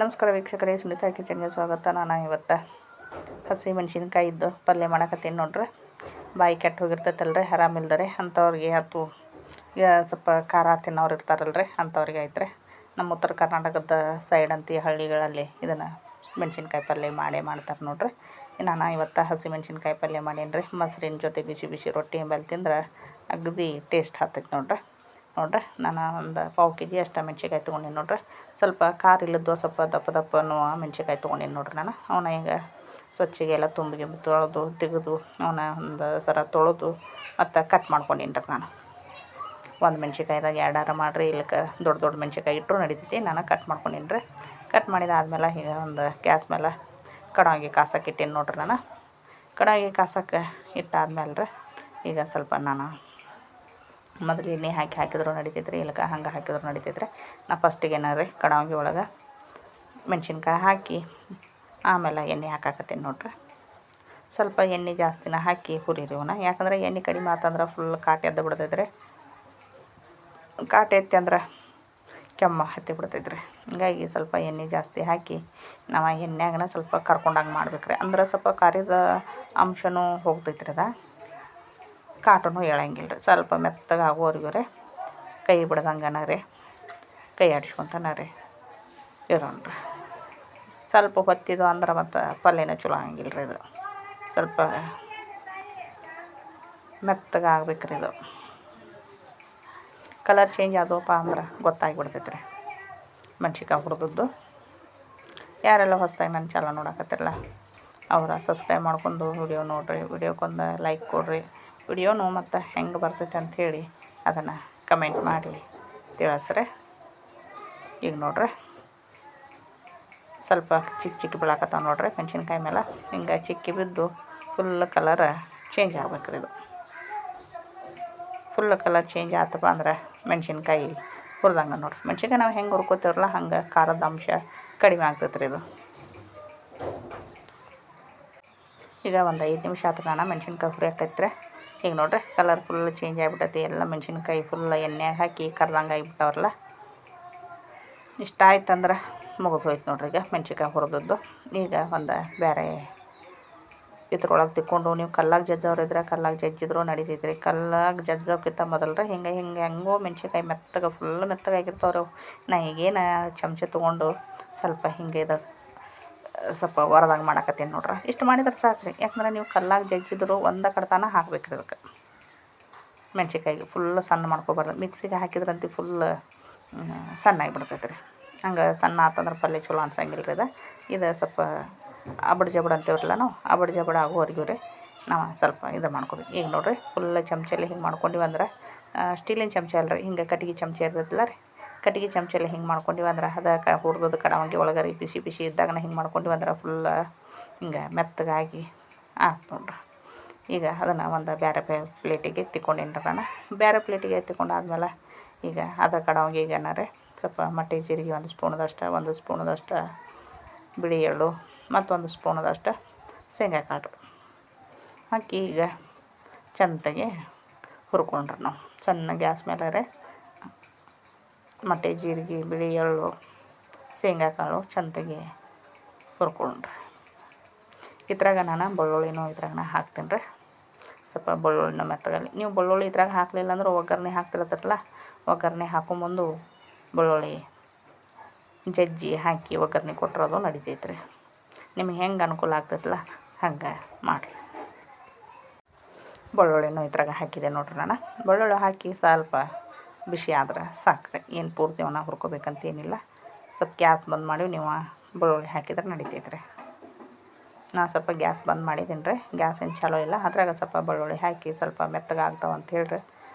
ನಮಸ್ಕಾರ ವೀಕ್ಷಕರೇ, ಸುನೀತಾ ಕಿಚನ್ಗೆ ಸ್ವಾಗತ. ನಾನು ಇವತ್ತು ಹಸಿ ಮೆಣಸಿನ್ಕಾಯಿದ್ದು ಪಲ್ಯ ಮಾಡಕತ್ತೀನಿ ನೋಡ್ರಿ. ಬಾಯಿ ಕೆಟ್ಟು ಹೋಗಿರ್ತೈತಲ್ರಿ, ಆರಾಮಿಲ್ದರೆ ಅಂಥವ್ರಿಗೆ ಅಥವಾ ಈಗ ಸ್ವಲ್ಪ ಖಾರ ತಿನ್ನೋರು ಇರ್ತಾರಲ್ರಿ, ಅಂಥವ್ರಿಗೆ ಐತ್ರಿ. ನಮ್ಮ ಉತ್ತರ ಕರ್ನಾಟಕದ ಸೈಡ್ ಅಂತಿ ಹಳ್ಳಿಗಳಲ್ಲಿ ಇದನ್ನು ಮೆಣಸಿನ್ಕಾಯಿ ಪಲ್ಯ ಮಾಡ್ತಾರೆ ನೋಡ್ರಿ. ನಾನು ಇವತ್ತು ಹಸಿ ಮೆಣಸಿನ್ಕಾಯಿ ಪಲ್ಯ ಮಾಡೀನಿ ರೀ. ಮೊಸರಿನ ಜೊತೆ ಬಿಸಿ ಬಿಸಿ ರೊಟ್ಟಿ ಎಂಬಲ್ಲಿ ತಿಂದ್ರೆ ಅಗದಿ ಟೇಸ್ಟ್ ಹತ್ತೈತೆ ನೋಡ್ರಿ. ನಾನು ಒಂದು ಪಾವು ಕೆ ಜಿ ಅಷ್ಟು ಮೆಣ್ಸಿನ್ಕಾಯಿ ತೊಗೊಂಡಿನಿ ನೋಡ್ರಿ. ಸ್ವಲ್ಪ ಖಾರ ಇಲ್ಲದ್ದು ಸ್ವಲ್ಪ ದಪ್ಪ ಅನ್ನುವ ಮೆಣ್ಸಿನ್ಕಾಯಿ ತೊಗೊಂಡಿನಿ ನೋಡ್ರಿ. ನಾನು ಅವನ್ನ ಈಗ ಸ್ವಚ್ಛಗೆಲ್ಲ ತುಂಬಿಗೆ ತೊಳೆದು ತೆಗೆದು ಅವನ್ನ ಒಂದು ಸರ ತೊಳೆದು ಮತ್ತು ಕಟ್ ಮಾಡ್ಕೊಂಡೀನಿ ರೀ. ನಾನು ಒಂದು ಮೆಣ್ಸಿನ್ಕಾಯಿದಾಗ ಎರಡಾರ ಮಾಡಿರಿ, ಇಲ್ಲಕ್ಕೆ ದೊಡ್ಡ ಮೆಣ್ಸಿನ್ಕಾಯಿ ಇಟ್ಟರು ನಡಿತೈತಿ. ನಾನು ಕಟ್ ಮಾಡ್ಕೊಂಡೀನಿ ರೀ. ಕಟ್ ಮಾಡಿದಾದ್ಮೇಲೆ ಈಗ ಒಂದು ಗ್ಯಾಸ್ ಮೇಲೆ ಕಡಾಯಿಗೆ ಕಾಸಕ್ಕೆ ಇಟ್ಟೀನಿ ನೋಡ್ರಿ. ನಾನು ಕಡಾಯಿಗೆ ಕಾಸಕ್ಕೆ ಇಟ್ಟಾದ್ಮೇಲೆ ರೀ, ಈಗ ಸ್ವಲ್ಪ ನಾನು ಮೊದಲು ಎಣ್ಣೆ ಹಾಕಿದ್ರು ನಡಿತೈತ್ರಿ, ಇಲ್ಲಕ್ಕೆ ಹಂಗೆ ಹಾಕಿದ್ರು ನಡಿತೈತ್ರಿ. ನಾ ಫಸ್ಟಿಗೆ ಏನಾರಿ ಕಡಾಯಿ ಒಳಗೆ ಮೆಣ್ಸಿನ್ಕಾಯಿ ಹಾಕಿ ಆಮೇಲೆ ಎಣ್ಣೆ ಹಾಕಾಕತ್ತೀನಿ ನೋಡ್ರಿ. ಸ್ವಲ್ಪ ಎಣ್ಣೆ ಜಾಸ್ತಿನ ಹಾಕಿ ಹುರಿರಿ ಇವನ್ನ. ಯಾಕಂದ್ರೆ ಎಣ್ಣೆ ಕಡಿಮೆ ಆತಂದ್ರೆ ಫುಲ್ ಕಾಟು ಎದ್ದು ಬಿಡ್ತೈತ್ರಿ. ಕಾಟು ಎತ್ತಿ ಅಂದ್ರೆ ಕೆಮ್ಮ ಹತ್ತಿ ಬಿಡ್ತೈತ್ರಿ. ಹಿಂಗಾಗಿ ಸ್ವಲ್ಪ ಎಣ್ಣೆ ಜಾಸ್ತಿ ಹಾಕಿ ನಾವು ಎಣ್ಣೆಯಾಗನ ಸ್ವಲ್ಪ ಕರ್ಕೊಂಡಂಗೆ ಮಾಡ್ಬೇಕ್ರಿ. ಅಂದ್ರೆ ಸ್ವಲ್ಪ ಕರಿದ ಅಂಶನೂ ಹೋಗ್ತೈತ್ರಿ, ಅದ ಕಾಟೂ ಹೇಳಂಗಿಲ್ಲ ರೀ. ಸ್ವಲ್ಪ ಮೆತ್ತಗೆ ಆಗೋವರೆಗೂ ರೀ ಕೈ ಬಿಡ್ದಂಗನ ರೀ, ಕೈ ಆಡಿಸ್ಕೊತಾನ ರೀ ಇರೋಣ್ರಿ. ಸ್ವಲ್ಪ ಹೊತ್ತಿದ್ದು ಅಂದ್ರೆ ಮತ್ತು ಪಲ್ಯನ ಚಲೋ ಆಗಂಗಿಲ್ಲ ರೀ. ಇದು ಸ್ವಲ್ಪ ಮೆತ್ತಗೆ ಆಗ್ಬೇಕ್ರಿ. ಇದು ಕಲರ್ ಚೇಂಜ್ ಆದವಪ್ಪ ಅಂದ್ರೆ ಗೊತ್ತಾಗಿಬಿಡ್ತೈತೆ ರೀ ಮೆಣ್ಸಿನ್ಕಾಯಿ ಹುರಿದದ್ದು. ಯಾರೆಲ್ಲ ಹೊಸ್ದಾಗಿ ನನ್ನ ಚಾನಲ್ ನೋಡಕತ್ತಿರಲ್ಲ ಅವರ ಸಬ್ಸ್ಕ್ರೈಬ್ ಮಾಡ್ಕೊಂಡು ವಿಡಿಯೋ ನೋಡಿರಿ, ವಿಡಿಯೋಕ್ಕೊಂದು ಲೈಕ್ ಕೊಡಿರಿ. ವಿಡಿಯೋನು ಮತ್ತು ಹೆಂಗೆ ಬರ್ತೈತೆ ಅಂಥೇಳಿ ಅದನ್ನು ಕಮೆಂಟ್ ಮಾಡಿ ತಿಳಿಸ್ರಿ. ಈಗ ನೋಡ್ರಿ ಸ್ವಲ್ಪ ಚಿಕ್ಕ ಬೀಳಾಕತ್ತಾವ ನೋಡ್ರಿ ಮೆಣ್ಸಿನ್ಕಾಯಿ ಮೇಲೆ. ಹಿಂಗೆ ಚಿಕ್ಕಿ ಬಿದ್ದು ಫುಲ್ ಕಲರ್ ಚೇಂಜ್ ಆಗ್ಬೇಕ್ರಿ. ಇದು ಫುಲ್ ಕಲರ್ ಚೇಂಜ್ ಆತಪ್ಪ ಅಂದ್ರೆ ಮೆಣ್ಸಿನ್ಕಾಯಿ ಹುರಿದಂಗೆ ನೋಡ್ರಿ. ಮೆಣ್ಸಿನ್ಕಾಯಿ ನಾವು ಹೆಂಗೆ ಹುರ್ಕೋತೀವಲ್ಲ ಹಂಗೆ ಖಾರದ ಅಂಶ ಕಡಿಮೆ ಆಗ್ತೈತೆ ರೀ. ಇದು ಈಗ ಒಂದು 5 ನಿಮಿಷ ಆತು ನಾನು ಮೆಣ್ಸಿನ್ಕಾಯಿ ಹುರಿಯಾಕೈತ್ರಿ. ಈಗ ನೋಡ್ರಿ ಕಲರ್ ಫುಲ್ ಚೇಂಜ್ ಆಗಿಬಿಟ್ಟೈತಿ. ಎಲ್ಲ ಮೆಣ್ಸಿನ್ಕಾಯಿ ಫುಲ್ ಎಣ್ಣೆಗೆ ಹಾಕಿ ಕರ್ದಂಗೆ ಆಗಿಬಿಟ್ಟವ್ರಲ್ಲ. ಇಷ್ಟ ಆಯ್ತಂದ್ರೆ ಮುಗಿದು ಹೋಯ್ತು ನೋಡ್ರಿ. ಈಗ ಮೆಣ್ಸಿನ್ಕಾಯಿ ಹುರಿದದ್ದು ಈಗ ಒಂದು ಬೇರೆ ಇದ್ರೊಳಗೆ ತಿಕ್ಕೊಂಡು, ನೀವು ಕಲ್ಲಾಗ ಜಜ್ಜೋರು ಇದ್ರೆ ಕಲ್ಲಾಗ ಜಜ್ಜಿದ್ರು ನಡಿತೈತ್ರಿ. ಕಲ್ಲಾಗ ಜಜ್ಜೋಕ್ಕಿಂತ ಮೊದಲು ಹೆಂಗೋ ಮೆಣ್ಸಿನ್ಕಾಯಿ ಮೆತ್ತಗೆ ಫುಲ್ ಮೆತ್ತಗಾಗಿರ್ತಾವ್ರಿ. ನಾ ಈಗೇನು ಚಮಚ ತೊಗೊಂಡು ಸ್ವಲ್ಪ ಹಿಂಗೆ ಇದು ಸ್ವಲ್ಪ ಹೊರದಂಗೆ ಮಾಡಕತ್ತೀನಿ ನೋಡ್ರಿ. ಇಷ್ಟು ಮಾಡಿದ್ರೆ ಸಾಕು ರೀ. ಯಾಕಂದ್ರೆ ನೀವು ಕಲ್ಲಾಗ ಜಜ್ಜಿದ್ರು ಒಂದೇ ಕಡ್ತಾನ ಹಾಕ್ಬೇಕ್ರಿ. ಅದಕ್ಕೆ ಮೆಣ್ಸಿನ್ಕಾಯಿಗೆ ಫುಲ್ ಸಣ್ಣ ಮಾಡ್ಕೊಬಾರ್ದು. ಮಿಕ್ಸಿಗೆ ಹಾಕಿದ್ರಂತೂ ಫುಲ್ ಸಣ್ಣ ಆಗಿಬಿಡ್ತೈತೆ ರೀ. ಹಂಗೆ ಸಣ್ಣ ಆತಂದ್ರೆ ಪಲ್ಯ ಚಲೋ ಅನ್ಸಂಗಿಲ್ಲ ರೀ. ಇದು ಸ್ವಲ್ಪ ಅಬಡ್ ಜಬಡ್ ಅಂತೀವ್ರಲ್ಲ ನಾವು, ಅಬಡ್ ಜಬಡ್ ಆಗೋವರೆಗೂ ರೀ ನಾವು ಸ್ವಲ್ಪ ಇದು ಮಾಡ್ಕೊಬೇಕು. ಈಗ ನೋಡಿರಿ ಫುಲ್ ಚಮಚಲ್ಲಿ ಹಿಂಗೆ ಮಾಡ್ಕೊಂಡಿವಿ ಅಂದ್ರೆ, ಸ್ಟೀಲಿನ ಚಮಚ ಅಲ್ಲ ರೀ, ಹಿಂಗೆ ಕಟ್ಟಿಗೆ ಚಮಚ ಇರ್ತೈತಲ್ಲ ರೀ, ಕಟ್ಟಿಗೆ ಚಮಚಲ್ಲಿ ಹಿಂಗೆ ಮಾಡ್ಕೊಂಡಿವಿ ಅಂದ್ರೆ ಅದಕ್ಕೆ ಹುರಿದದ್ದು ಕಡಾವಂಗಿ ಒಳಗೆ ರೀ ಬಿಸಿ ಇದ್ದಾಗನ ಹಿಂಗೆ ಮಾಡ್ಕೊಂಡಿವಿ ಅಂದ್ರೆ ಫುಲ್ ಹಿಂಗೆ ಮೆತ್ತಗಾಗಿ ಆಯ್ತು ನೋಡ್ರಿ. ಈಗ ಅದನ್ನು ಒಂದು ಬೇರೆ ಪ್ಲೇಟಿಗೆ ಎತ್ತಿಕೊಂಡೇನಿ ರೀ ನಾನು. ಬೇರೆ ಪ್ಲೇಟಿಗೆ ಎತ್ತಿಕೊಂಡಾದ್ಮೇಲೆ ಈಗ ಅದ ಕಡಾವಂಗಿಗೆ ಏನಾರೆ ಸ್ವಲ್ಪ ಮಟ್ಟೆ ಜೀರಿಗೆ ಒಂದು ಸ್ಪೂನದಷ್ಟು ಬಿಳಿ ಎಳ್ಳು ಮತ್ತೊಂದು ಸ್ಪೂನದಷ್ಟು ಶೇಂಗಾ ಕಾಳು ಹಾಕಿ ಈಗ ಚೆಂದಾಗಿ ಹುರ್ಕೊಂಡ್ರಿ. ನಾವು ಸಣ್ಣ ಗ್ಯಾಸ್ ಮೇಲೆ ರೀ ಮಟ್ಟೆ ಜೀರಿಗೆ, ಬಿಳಿ ಎಳ್ಳು, ಶೇಂಗಾ ಕಾಳು ಚೆಂದಾಗಿ ಹುರ್ಕೊಂಡ್ರಿ. ಇದ್ರಾಗ ನಾನು ಬೆಳ್ಳುಳ್ಳಿನೂ ಇದ್ರಾಗ ಹಾಕ್ತೀನಿ ರೀ. ಸ್ವಲ್ಪ ಬೆಳ್ಳುಳ್ಳಿನ ಮೆತ್ತಗಲ್ಲಿ ನೀವು ಬೆಳ್ಳುಳ್ಳಿ ಇದ್ರಾಗ ಹಾಕಲಿಲ್ಲ ಅಂದ್ರೆ ಒಗ್ಗರಣೆ ಹಾಕ್ತಿರತ್ತಲ್ಲ, ಒಗ್ಗರಣೆ ಹಾಕೊಂಬಂದು ಬೆಳ್ಳುಳ್ಳಿ ಜಜ್ಜಿ ಹಾಕಿ ಒಗ್ಗರಣೆ ಕೊಟ್ಟಿರೋದು ನಡಿತೈತೆ ರೀ. ನಿಮಗೆ ಹೆಂಗೆ ಅನುಕೂಲ ಆಗ್ತೈತಲ್ಲ ಹಂಗೆ ಮಾಡಿರಿ. ಬೆಳ್ಳುಳ್ಳಿನೂ ಇದ್ರಾಗ ಹಾಕಿದೆ ನೋಡ್ರಿ. ನಾನು ಬೆಳ್ಳುಳ್ಳಿ ಹಾಕಿ ಸ್ವಲ್ಪ ಬಿಸಿ ಆದ್ರೆ ಸಾಕ್ರಿ. ಏನು ಪೂರ್ತಿ ಅವನ್ನ ಹುರ್ಕೋಬೇಕಂತ ಏನಿಲ್ಲ. ಸ್ವಲ್ಪ ಗ್ಯಾಸ್ ಬಂದ್ ಮಾಡಿ ನೀವು ಬೆಳ್ಳುಳ್ಳಿ ಹಾಕಿದ್ರೆ ನಡಿತೈತೆ ರೀ. ನಾನು ಸ್ವಲ್ಪ ಗ್ಯಾಸ್ ಬಂದ್ ಮಾಡಿದ್ದೀನಿ ರೀ. ಗ್ಯಾಸ್ ಏನು ಚಾಲೋ ಇಲ್ಲ. ಅದ್ರಾಗ ಸ್ವಲ್ಪ ಬೆಳ್ಳುಳ್ಳಿ ಹಾಕಿ ಸ್ವಲ್ಪ ಮೆತ್ತಗೆ ಆಗ್ತಾವೆ ಅಂತ ಹೇಳ್ರಿ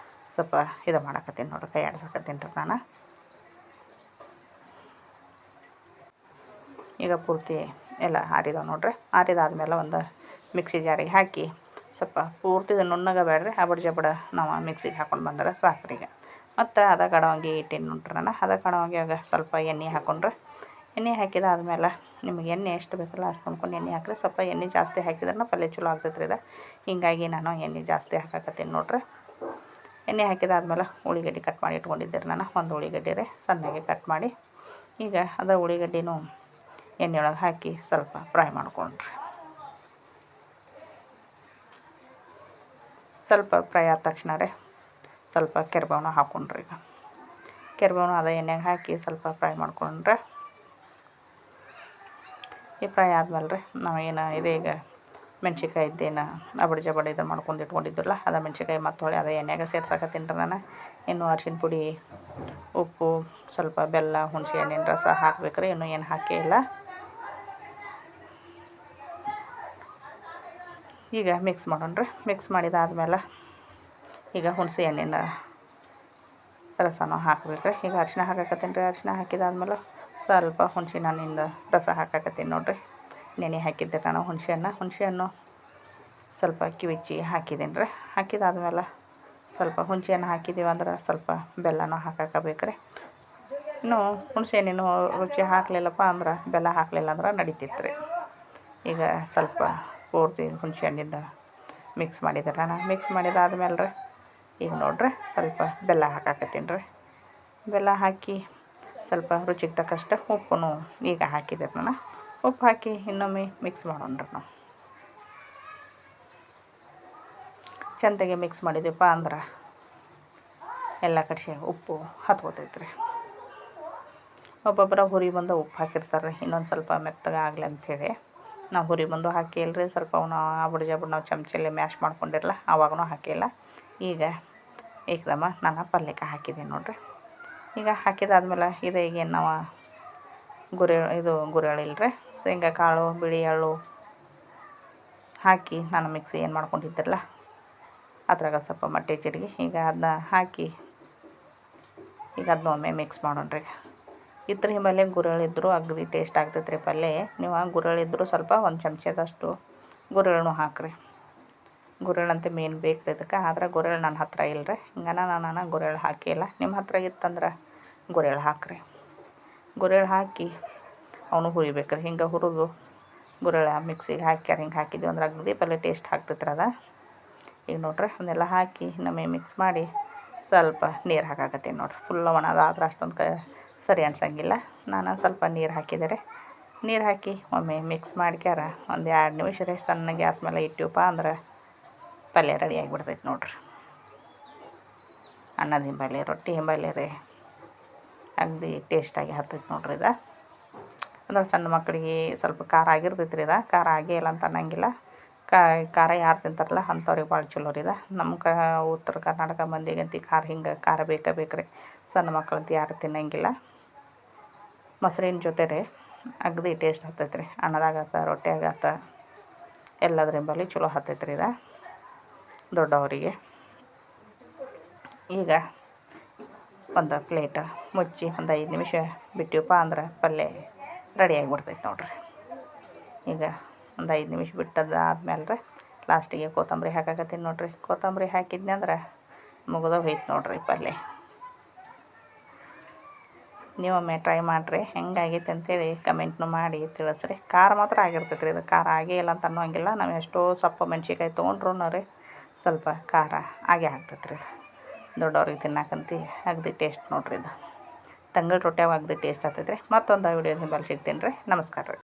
ಸ್ವಲ್ಪ ಇದು ಮಾಡಕತ್ತೀನಿ ನೋಡ್ರಿ, ಕೈ ಆಡ್ಸಕತ್ತೀನಿ ರೀ ನಾನು. ಈಗ ಪೂರ್ತಿ ಎಲ್ಲ ಆರಿದಾವೆ ನೋಡ್ರಿ. ಆರಿದಾದ್ಮೇಲೆ ಒಂದು ಮಿಕ್ಸಿ ಜಾರಿಗೆ ಹಾಕಿ ಸ್ವಲ್ಪ ಪೂರ್ತಿ ನುಣ್ಣಗೆ ಬೇಡ್ರಿ, ಅಬಡ್ ಜಬಡ ನಾವು ಮಿಕ್ಸಿಗೆ ಹಾಕೊಂಡು ಬಂದ್ರೆ ಸಾಕ್ರಿ. ಈಗ ಮತ್ತು ಅದ ಕಡಾವಂಗಿ ಇಟ್ಟೀನಿ ನೋಡ್ರಿ. ನಾನು ಅದ ಕಡಾವಂಗಿಯಾಗ ಸ್ವಲ್ಪ ಎಣ್ಣೆ ಹಾಕೊಂಡ್ರೆ, ಎಣ್ಣೆ ಹಾಕಿದಾದ್ಮೇಲೆ ನಿಮಗೆ ಎಣ್ಣೆ ಎಷ್ಟು ಬೇಕಲ್ಲ ಅಷ್ಟು ನೋಡ್ಕೊಂಡು ಎಣ್ಣೆ ಹಾಕಿರಿ. ಸ್ವಲ್ಪ ಎಣ್ಣೆ ಜಾಸ್ತಿ ಹಾಕಿದ್ರೆ ಪಲ್ಯ ಚಲೋ ಆಗ್ತೈತೆ ರೀ. ಇದು ಹೀಗಾಗಿ ನಾನು ಎಣ್ಣೆ ಜಾಸ್ತಿ ಹಾಕಾಕತ್ತೀನಿ ನೋಡ್ರಿ. ಎಣ್ಣೆ ಹಾಕಿದಾದ್ಮೇಲೆ ಉಳ್ಳಿಗಡ್ಡೆ ಕಟ್ ಮಾಡಿ ಇಟ್ಕೊಂಡಿದ್ದೆ ರೀ ನಾನು. ಒಂದು ಉಳ್ಳಿಗಡ್ಡೆ ರೀ ಸಣ್ಣಗೆ ಕಟ್ ಮಾಡಿ. ಈಗ ಅದ ಉಳ್ಳಿಗಡ್ಡೆನೂ ಎಣ್ಣೆ ಒಳಗೆ ಹಾಕಿ ಸ್ವಲ್ಪ ಫ್ರೈ ಮಾಡ್ಕೊಂಡ್ರಿ. ಸ್ವಲ್ಪ ಫ್ರೈ ಆದ ತಕ್ಷಣ ರೀ ಸ್ವಲ್ಪ ಕರಿಬೇವನ್ನ ಹಾಕ್ಕೊಂಡ್ರಿ. ಈಗ ಕರಿಬೇವನ್ನ ಅದೇ ಎಣ್ಣೆಗೆ ಹಾಕಿ ಸ್ವಲ್ಪ ಫ್ರೈ ಮಾಡ್ಕೊಂಡ್ರೆ ಈ ಫ್ರೈ ಆದ್ಮೇಲೆ ರೀ ನಾವೇನು ಇದೀಗ ಮೆಣ್ಸಿನ್ಕಾಯಿ ಇದ್ದೇನು ಅಬಡಿ ಜಬಡಿ ಇದು ಮಾಡ್ಕೊಂಡು ಇಟ್ಕೊಂಡಿದ್ರಲ್ಲ ಅದು ಮೆಣ್ಸಿನ್ಕಾಯಿ ಮತ್ತು ಹೊಳ್ಳಿ ಅದೇ ಎಣ್ಣೆಗೆ ಸೇರ್ಸಾಕತ್ತೀನಿ ರೀ ನಾನು. ಇನ್ನು ಅರಿಶಿನ ಪುಡಿ, ಉಪ್ಪು, ಸ್ವಲ್ಪ ಬೆಲ್ಲ, ಹುಣಸೆ ಹಣ್ಣಿನ ರಸ ಹಾಕ್ಬೇಕು ರೀ. ಇನ್ನೂ ಏನು ಹಾಕೇ ಇಲ್ಲ. ಈಗ ಮಿಕ್ಸ್ ಮಾಡೋಣ ರೀ. ಮಿಕ್ಸ್ ಮಾಡಿದಾದ್ಮೇಲೆ ಈಗ ಹುಣಸೆ ಹಣ್ಣಿನ ರಸನೂ ಹಾಕ್ಬೇಕು. ಈಗ ಅರಿಶಿನ ಹಾಕಾಕತ್ತೀನಿ ರೀ. ಅರಿಶಿನ ಹಾಕಿದಾದ್ಮೇಲೆ ಸ್ವಲ್ಪ ಹುಣಸೆ ಹಣ್ಣಿಂದ ರಸ ಹಾಕಾಕತ್ತೀನಿ ನೋಡಿರಿ. ನೆನೆ ಹಾಕಿದ್ದೆ ನಾನು ಹುಣಸೆ ಹಣ್ಣು ಸ್ವಲ್ಪ ಕಿವಿಚ್ಚಿ ಹಾಕಿದ್ದೀನಿ ರೀ. ಹಾಕಿದಾದ್ಮೇಲೆ ಸ್ವಲ್ಪ ಹುಣಸೆ ಹಣ್ಣು ಹಾಕಿದ್ದೀವಿ ಅಂದ್ರೆ ಸ್ವಲ್ಪ ಬೆಲ್ಲನೂ ಹಾಕಾಕಬೇಕು ರೀ. ಇನ್ನು ಹುಣಸೆ ಹಣ್ಣಿನ ರುಚಿ ಹಾಕಲಿಲ್ಲಪ್ಪ ಅಂದ್ರೆ ಬೆಲ್ಲ ಹಾಕಲಿಲ್ಲ ಅಂದ್ರೆ ನಡಿತಿತ್ತು ರೀ. ಈಗ ಸ್ವಲ್ಪ ಪೂರ್ತಿ ಹುಣಸೆ ಹಣ್ಣಿಂದ ಮಿಕ್ಸ್ ಮಾಡಿದ್ರೆ ನಾನು ಮಿಕ್ಸ್ ಮಾಡಿದಾದ್ಮೇಲೆ ರೀ ಈಗ ನೋಡ್ರಿ ಸ್ವಲ್ಪ ಬೆಲ್ಲ ಹಾಕಾಕತ್ತೀನಿ ರೀ. ಬೆಲ್ಲ ಹಾಕಿ ಸ್ವಲ್ಪ ರುಚಿಗೆ ತಕ್ಕಷ್ಟು ಉಪ್ಪು ಈಗ ಹಾಕಿದೆ ನಾನು. ಉಪ್ಪು ಹಾಕಿ ಇನ್ನೊಮ್ಮೆ ಮಿಕ್ಸ್ ಮಾಡೋಣ ರೀ. ನಾವು ಚೆಂದಾಗಿ ಮಿಕ್ಸ್ ಮಾಡಿದ್ದೀವಪ್ಪ ಅಂದ್ರೆ ಎಲ್ಲ ಕಡೆ ಉಪ್ಪು ಹತ್ಕೋತೈತೆ ರೀ. ಒಬ್ಬೊಬ್ಬರ ಹುರಿ ಬಂದು ಉಪ್ಪು ಹಾಕಿರ್ತಾರೆ ರೀ ಇನ್ನೊಂದು ಸ್ವಲ್ಪ ಮೆತ್ತಗೆ ಆಗಲಿ ಅಂಥೇಳಿ. ನಾವು ಹುರಿ ಬಂದು ಹಾಕಿಲ್ಲ ರೀ. ಸ್ವಲ್ಪ ಅವನ್ನ ಅಬಡಿ ಜಬಡಿ ನಾವು ಚಮಚಲ್ಲಿ ಮ್ಯಾಶ್ ಮಾಡ್ಕೊಂಡಿರಲ್ಲ ಆವಾಗೂ ಹಾಕಿಲ್ಲ. ಈಗ ಏಕದಮ ನಾನು ಪಲ್ಯಕ್ಕೆ ಹಾಕಿದ್ದೀನಿ ನೋಡಿರಿ. ಈಗ ಹಾಕಿದಾದ್ಮೇಲೆ ಇದು ಈಗೇನು ನಾವು ಗುರೆಳ್ಳು ಇಲ್ಲರಿ ಶೇಂಗಾ ಕಾಳು, ಬಿಳಿ ಎಳ್ಳು ಹಾಕಿ ನಾನು ಮಿಕ್ಸಿ ಏನು ಮಾಡ್ಕೊಂಡಿದ್ದಿರಲ್ಲ ಅದ್ರಾಗ ಸ್ವಲ್ಪ ಮಟ್ಟೆ ಚಿಟಕಿ ಈಗ ಅದನ್ನ ಹಾಕಿ ಈಗ ಅದನ್ನ ಒಮ್ಮೆ ಮಿಕ್ಸ್ ಮಾಡೋಣ ರೀ. ಇದ್ರ ಹಿಂಬಲ್ಲಿ ಗುರೆಳ್ಳು ಇದ್ದರೂ ಅಗದಿ ಟೇಸ್ಟ್ ಆಗ್ತೈತೆ ರೀ ಪಲ್ಯ. ನೀವು ಗುರೆಳ್ಳು ಇದ್ದರೂ ಸ್ವಲ್ಪ ಒಂದು ಚಮಚದಷ್ಟು ಗುರೆಳ್ಳು ಹಾಕಿರಿ. ಗುರೆಳ್ಳು ಅಂತ ಮೇನ್ ಬೇಕು ರೀ ಇದಕ್ಕೆ. ಆದ್ರೆ ಗುರೆಳ್ಳು ನನ್ನ ಹತ್ರ ಇಲ್ಲ ರೀ. ಹಿಂಗನ ನಾನು ಗುರೆಳ್ಳು ಹಾಕಿಲ್ಲ. ನಿಮ್ಮ ಹತ್ರ ಇತ್ತಂದ್ರೆ ಗುರೆಳ್ಳು ಹಾಕಿರಿ. ಗುರೆಳ್ಳು ಹಾಕಿ ಅವನು ಹುರಿಬೇಕು ರೀ. ಹಿಂಗೆ ಹುರಿದು ಗುರೆಳ್ಳು ಮಿಕ್ಸಿಗೆ ಹಾಕ್ಯಾರ ಹಿಂಗೆ ಹಾಕಿದ್ವಿ ಅಂದ್ರೆ ಅಗದಿ ಪಲ್ಯ ಟೇಸ್ಟ್ ಆಗ್ತೈತೆ ರೀ ಅದು. ಈಗ ನೋಡ್ರಿ ಅದನ್ನೆಲ್ಲ ಹಾಕಿ ನಮಗೆ ಮಿಕ್ಸ್ ಮಾಡಿ ಸ್ವಲ್ಪ ನೀರು ಹಾಕಾಕತ್ತೀನಿ ನೋಡಿರಿ. ಫುಲ್ ಒಣದಾದ್ರೆ ಅಷ್ಟೊಂದು ಸರಿ ಅನ್ಸಂಗಿಲ್ಲ. ನಾನು ಸ್ವಲ್ಪ ನೀರು ಹಾಕಿದೆ ರೀ. ನೀರು ಹಾಕಿ ಒಮ್ಮೆ ಮಿಕ್ಸ್ ಮಾಡ್ಕ್ಯಾರ ಒಂದು 2 ನಿಮಿಷ ರೀ ಸಣ್ಣ ಗ್ಯಾಸ್ ಮೇಲೆ ಇಟ್ಟಿವಪ್ಪ ಅಂದ್ರೆ ಪಲ್ಯ ರೆಡಿ ಆಗಿಬಿಡ್ತೈತೆ ನೋಡಿರಿ. ಅನ್ನದ ಹಿಂಬಾಲೆ ರೊಟ್ಟಿ ಹಿಂಬಾಲೆ ರೀ ಅಗದಿ ಟೇಸ್ಟಾಗಿ ಹತ್ತೈತೆ ನೋಡಿರಿ ಇದು. ಅಂದ್ರೆ ಸಣ್ಣ ಮಕ್ಕಳಿಗೆ ಸ್ವಲ್ಪ ಖಾರ ಆಗಿರ್ತೈತೆ ರೀ ಇದು. ಖಾರ ಆಗೇ ಇಲ್ಲ ಅಂತ ಅನ್ನಂಗಿಲ್ಲ. ಖಾರ ಯಾರು ತಿಂತಾರಲ್ಲ ಅಂಥವ್ರಿಗೆ ಭಾಳ ಚಲೋ ರೀ ಇದು. ನಮ್ಮ ಉತ್ತರ ಕರ್ನಾಟಕ ಮಂದಿಗಂತೂ ಖಾರ ಹಿಂಗೆ ಖಾರ ಬೇಕೇ ಬೇಕು ರೀ. ಸಣ್ಣ ಮಕ್ಕಳಂತೂ ಯಾರು ತಿನ್ನಂಗಿಲ್ಲ. ಮೊಸರಿನ ಜೊತೆ ರೀ ಅಗದಿ ಟೇಸ್ಟ್ ಹತ್ತೈತೆ ರೀ. ಅನ್ನದಾಗತ್ತ ರೊಟ್ಟಿಯಾಗತ್ತ ಎಲ್ಲದ್ರಿಂಬಲ್ಲಿ ಚಲೋ ಹತ್ತೈತೆ ರೀ ಇದು ದೊಡ್ಡವರಿಗೆ. ಈಗ ಒಂದು ಪ್ಲೇಟ್ ಮುಚ್ಚಿ ಒಂದು 5 ನಿಮಿಷ ಬಿಟ್ಟಿವಪ್ಪ ಅಂದ್ರೆ ಪಲ್ಯ ರೆಡಿ ಆಗಿಬಿಡ್ತೈತೆ ನೋಡಿರಿ. ಈಗ ಒಂದು 5 ನಿಮಿಷ ಬಿಟ್ಟದಾದ್ಮೇಲೆ ರೀ ಲಾಸ್ಟಿಗೆ ಕೊತ್ತಂಬರಿ ಹಾಕಾಕತ್ತೀನಿ ನೋಡಿರಿ. ಕೊತ್ತಂಬರಿ ಹಾಕಿದ್ನಿ ಅಂದ್ರೆ ಮುಗಿದ ಹೋಯ್ತು ನೋಡಿರಿ ಪಲ್ಯ. ನೀವೊಮ್ಮೆ ಟ್ರೈ ಮಾಡಿರಿ ಹೆಂಗಾಗೈತೆ ಅಂತೇಳಿ ಕಮೆಂಟ್ನು ಮಾಡಿ ತಿಳಿಸ್ರಿ. ಖಾರ ಮಾತ್ರ ಆಗಿರ್ತೈತೆ ರೀ ಇದು. ಖಾರ ಆಗೇ ಇಲ್ಲ ಅಂತ ಅನ್ನೋಂಗಿಲ್ಲ. ನಾವು ಎಷ್ಟೋ ಸೊಪ್ಪು ಮೆಣ್ಸಿನ್ಕಾಯಿ ತೊಗೊಂಡ್ರೂ ರೀ ಸ್ವಲ್ಪ ಖಾರ ಆಗೇ ಆಗ್ತೈತೆ ರೀ ಇದು. ದೊಡ್ಡವ್ರಿಗೆ ತಿನ್ನಕ್ಕಂತೂ ಅಗದಿ ಟೇಸ್ಟ್ ನೋಡಿರಿ ಇದು. ತಂಗಳು ರೊಟ್ಯಾಗ ಅಗದಿ ಟೇಸ್ಟ್ ಆಗ್ತೈತೆ ರೀ. ಮತ್ತೊಂದು ವಿಡಿಯೋದಿಂದ ಸಿಗ್ತೀನಿ ರೀ. ನಮಸ್ಕಾರ ರೀ.